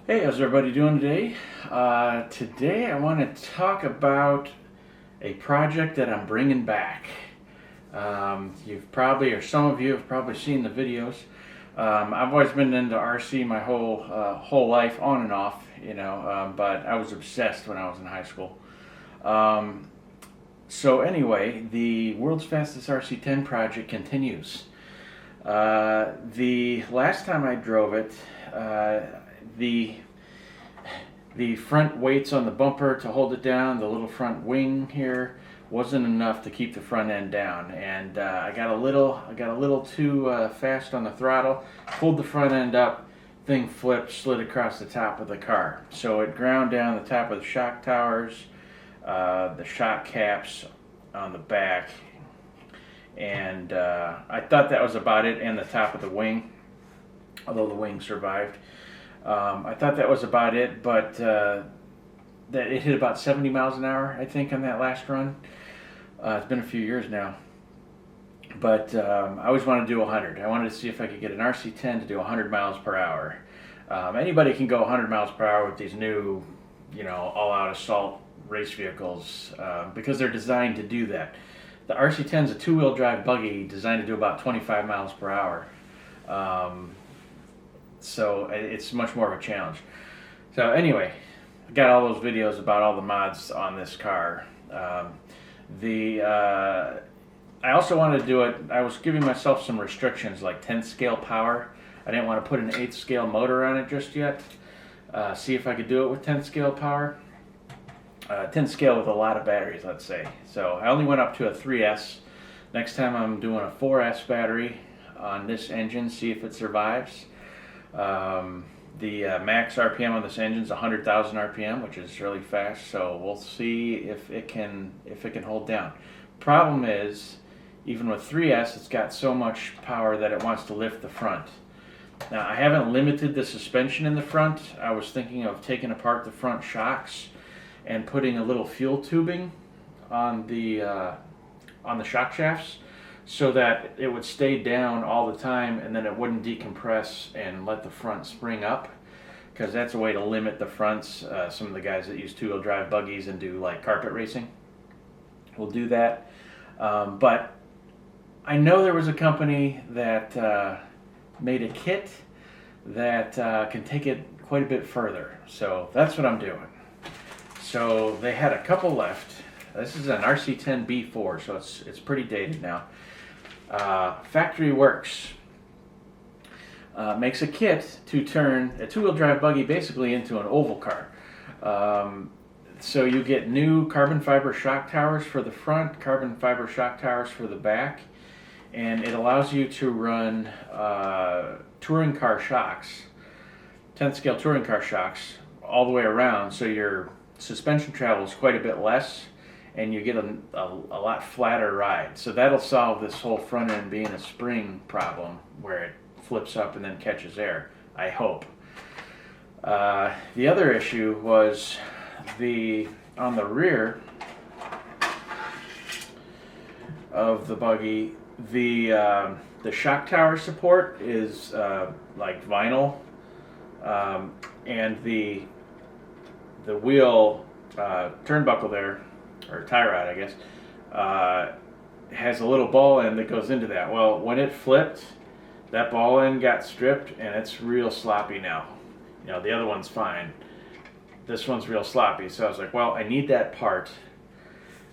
Hey, how's everybody doing today? Today I want to talk about a project that I'm bringing back. You've probably, or some of you have probably seen the videos. I've always been into RC my whole life, on and off, but I was obsessed when I was in high school. Um, so anyway, the world's fastest RC10 project continues. The last time I drove it, the the front weights on the bumper to hold it down, the little front wing here, wasn't enough to keep the front end down, and I got a little too fast on the throttle, pulled the front end up, thing flipped, slid across the top of the car. So it ground down the top of the shock towers, the shock caps on the back, and I thought that was about it, and the top of the wing, although the wing survived. I thought that was about it, but that it hit about 70 miles an hour, I think, on that last run. It's been a few years now, but I always wanted to do 100. I wanted to see if I could get an RC10 to do 100 miles per hour. Anybody can go 100 miles per hour with these new, all-out assault race vehicles because they're designed to do that. The RC10 is a two-wheel drive buggy designed to do about 25 miles per hour. So it's much more of a challenge. So anyway, I got all those videos about all the mods on this car. I also wanted to do it. I was giving myself some restrictions, like 10th scale power. I didn't want to put an 8th scale motor on it just yet. See if I could do it with 10th scale power. 10th scale with a lot of batteries, let's say. So I only went up to a 3S. Next time I'm doing a 4S battery on this engine, see if it survives. The max RPM on this engine is 100,000 RPM, which is really fast. So we'll see if it can hold down. Problem is, even with 3S, it's got so much power that it wants to lift the front. Now I haven't limited the suspension in the front. I was thinking of taking apart the front shocks and putting a little fuel tubing on the shock shafts, so that it would stay down all the time and then it wouldn't decompress and let the front spring up, because that's a way to limit the fronts. Some of the guys that use two-wheel drive buggies and do like carpet racing will do that. But I know there was a company that made a kit that can take it quite a bit further. So that's what I'm doing. So they had a couple left. This is an RC10 B4, so it's pretty dated now. Factory Works makes a kit to turn a two-wheel drive buggy basically into an oval car. So you get new carbon fiber shock towers for the front, carbon fiber shock towers for the back, and it allows you to run touring car shocks, 10th scale touring car shocks, all the way around, so your suspension travel is quite a bit less, and you get a lot flatter ride. So that'll solve this whole front end being a spring problem where it flips up and then catches air, I hope. The other issue was on the rear of the buggy, the shock tower support is like vinyl, and the wheel turnbuckle there, or tie rod, I guess, has a little ball end that goes into that. Well, when it flipped, that ball end got stripped, and it's real sloppy now. The other one's fine. This one's real sloppy, so I was like, well, I need that part.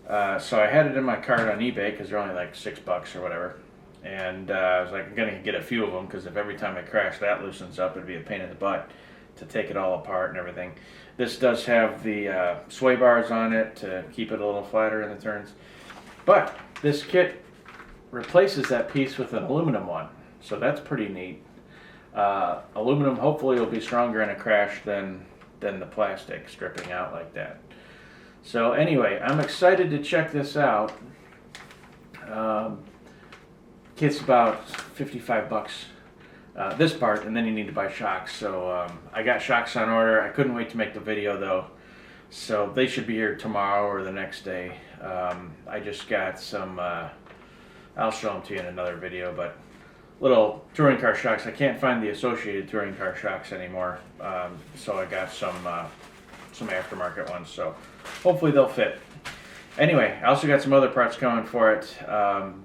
So I had it in my cart on eBay, because they're only like $6 or whatever. And I was like, I'm going to get a few of them, because if every time I crash that loosens up, it'd be a pain in the butt to take it all apart and everything. This does have the sway bars on it to keep it a little flatter in the turns. But this kit replaces that piece with an aluminum one, so that's pretty neat. Aluminum hopefully will be stronger in a crash than the plastic stripping out like that. So anyway, I'm excited to check this out. Kit's about $55. This part, and then you need to buy shocks. So I got shocks on order. I couldn't wait to make the video though, so they should be here tomorrow or the next day. I just got some, I'll show them to you in another video, but little touring car shocks. I can't find the associated touring car shocks anymore, so I got some aftermarket ones. So hopefully they'll fit. Anyway, I also got some other parts coming for it.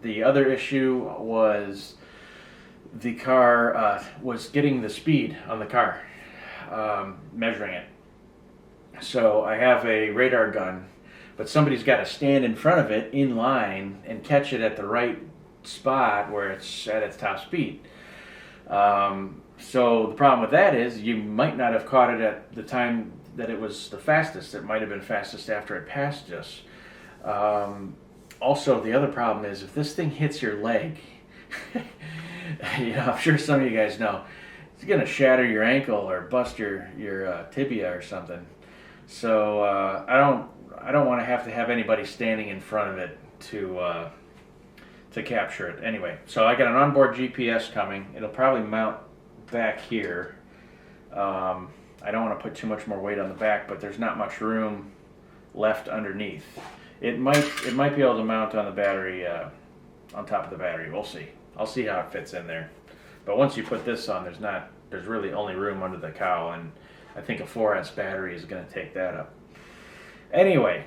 The other issue was the car was getting the speed on the car, measuring it. So I have a radar gun, but somebody's got to stand in front of it in line and catch it at the right spot where it's at its top speed. So the problem with that is you might not have caught it at the time that it was the fastest. It might have been fastest after it passed us. Also, the other problem is if this thing hits your leg, I'm sure some of you guys know, it's going to shatter your ankle or bust your tibia or something. So I don't want to have anybody standing in front of it to capture it. Anyway, so I got an onboard GPS coming. It'll probably mount back here. I don't want to put too much more weight on the back, but there's not much room left underneath. It might be able to mount on the battery, on top of the battery. We'll see. I'll see how it fits in there. But once you put this on, there's really only room under the cowl, and I think a 4S battery is going to take that up. Anyway,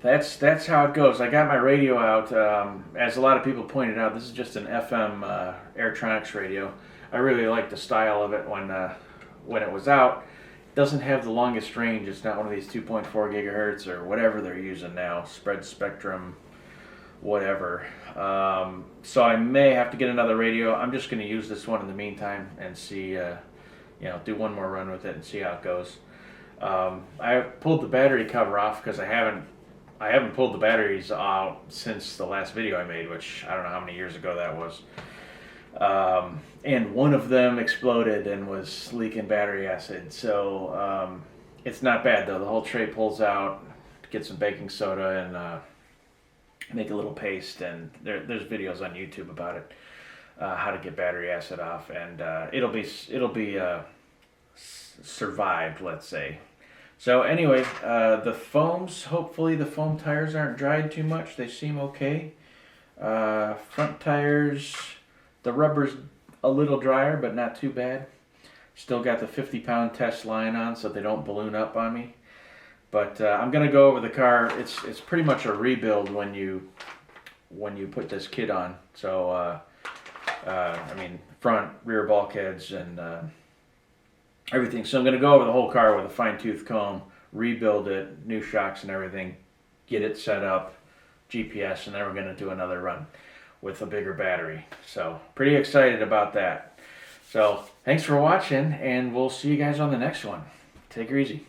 that's how it goes. I got my radio out. As a lot of people pointed out, this is just an FM Airtronics radio. I really like the style of it when it was out. Doesn't have the longest range. It's not one of these 2.4 gigahertz or whatever they're using now, spread spectrum, whatever. So I may have to get another radio. I'm just going to use this one in the meantime and see, do one more run with it and see how it goes. I pulled the battery cover off because I haven't pulled the batteries out since the last video I made, which I don't know how many years ago that was. And one of them exploded and was leaking battery acid. So it's not bad though. The whole tray pulls out, get some baking soda and make a little paste. And there's videos on YouTube about it, how to get battery acid off. And it'll be survived, let's say. So anyway, the foams, hopefully the foam tires aren't dried too much. They seem okay. Front tires, the rubber's a little drier, but not too bad. Still got the 50-pound test line on so they don't balloon up on me. But I'm going to go over the car. It's pretty much a rebuild when you put this kit on. So, front, rear bulkheads, and everything. So I'm going to go over the whole car with a fine-tooth comb, rebuild it, new shocks and everything, get it set up, GPS, and then we're going to do another run with a bigger battery. So pretty excited about that. So thanks for watching, and we'll see you guys on the next one. Take her easy.